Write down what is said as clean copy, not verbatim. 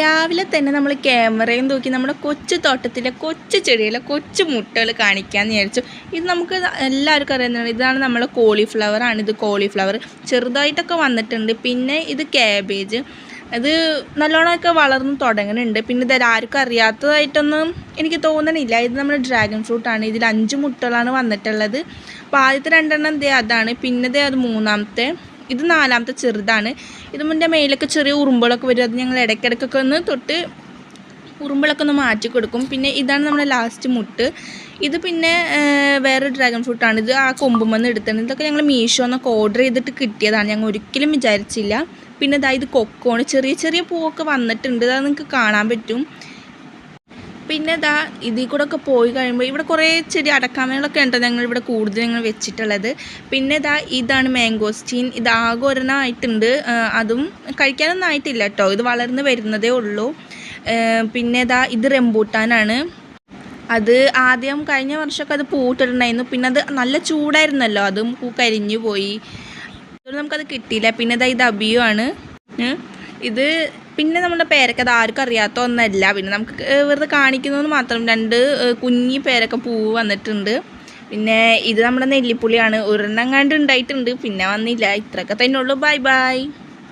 രാവിലെ തന്നെ നമ്മൾ ക്യാമറയും തൂക്കി നമ്മുടെ കൊച്ചു തോട്ടത്തിലെ കൊച്ചു ചെടിയിലെ കൊച്ചു മുട്ടകൾ കാണിക്കാമെന്ന് വിചാരിച്ചു. ഇത് നമുക്ക് എല്ലാവർക്കും അറിയുന്നതാണ്. ഇതാണ് നമ്മളെ കോളിഫ്ലവർ ആണ്. ഇത് കോളിഫ്ലവർ ചെറുതായിട്ടൊക്കെ വന്നിട്ടുണ്ട്. പിന്നെ ഇത് ക്യാബേജ്, അത് നല്ലോണമൊക്കെ വളർന്ന് തുടങ്ങുന്നുണ്ട്. പിന്നെ ഇത് ആർക്കും അറിയാത്തതായിട്ടൊന്നും എനിക്ക് തോന്നണില്ല. ഇത് നമ്മുടെ ഡ്രാഗൺ ഫ്രൂട്ടാണ്. ഇതിൽ 5 മുട്ടകളാണ് വന്നിട്ടുള്ളത്. അപ്പോൾ ആദ്യത്തെ 2 അതാണ്, പിന്നെ അത് മൂന്നാമത്തെ, ഇത് 4ാമത്തെ ചെറുതാണ്. ഇത് മുന്നേ മേലൊക്കെ ചെറിയ ഉറുമ്പുകളൊക്കെ വരും. അത് ഞങ്ങൾ ഇടയ്ക്കിടയ്ക്കൊക്കെ ഒന്ന് തൊട്ട് ഉറുമ്പുകളൊക്കെ ഒന്ന് മാറ്റി കൊടുക്കും. പിന്നെ ഇതാണ് നമ്മുടെ ലാസ്റ്റ് മുട്ട്. ഇത് പിന്നെ വേറെ ഡ്രാഗൺ ഫ്രൂട്ടാണ്. ഇത് ആ കൊമ്പുമെന്ന് എടുത്തത്. ഇതൊക്കെ ഞങ്ങൾ മീഷോന്നൊക്കെ ഓർഡർ ചെയ്തിട്ട് കിട്ടിയതാണ്. ഞങ്ങൾ ഒരിക്കലും വിചാരിച്ചില്ല. പിന്നെ ഇത് കൊക്കോണ്, ചെറിയ ചെറിയ പൂവൊക്കെ വന്നിട്ടുണ്ട്. അത് നിങ്ങൾക്ക് കാണാൻ പറ്റും. പിന്നെ ഇതിൽ കൂടെ ഒക്കെ പോയി കഴിയുമ്പോൾ ഇവിടെ കുറേ ചെടി അടക്കാമകളൊക്കെ ഉണ്ട് ഞങ്ങളിവിടെ കൂടുതൽ ഞങ്ങൾ വെച്ചിട്ടുള്ളത്. പിന്നെ ഇതാണ് മാംഗോസ്റ്റീൻ. ഇത് ആകെ ഒരെണ്ണം ആയിട്ടുണ്ട്. അതും കഴിക്കാനൊന്നും ആയിട്ടില്ല കേട്ടോ, ഇത് വളർന്ന് വരുന്നതേ ഉള്ളൂ. പിന്നെ ഇത് റംബൂട്ടാനാണ്. അത് ആദ്യം കഴിഞ്ഞ വർഷമൊക്കെ അത് പൂട്ടിട്ടുണ്ടായിരുന്നു. പിന്നെ അത് നല്ല ചൂടായിരുന്നല്ലോ, അതും പൂ കരിഞ്ഞു പോയി, നമുക്കത് കിട്ടിയില്ല. പിന്നെ ഇത് അബിയു ആണ്. ഇത് പിന്നെ നമ്മുടെ പേരക്ക, അത് ആർക്കും അറിയാത്ത ഒന്നല്ല. പിന്നെ നമുക്ക് വെറുതെ കാണിക്കുന്നതെന്ന് മാത്രം. 2 കുഞ്ഞി പേരക്ക പൂവ് വന്നിട്ടുണ്ട്. പിന്നെ ഇത് നമ്മുടെ നെല്ലിപ്പുളിയാണ്. ഒരെണ്ണം കണ്ട് ഉണ്ടായിട്ടുണ്ട്, പിന്നെ വന്നില്ല. ഇത്രയൊക്കെ തന്നെ ഉള്ളൂ. Bye bye.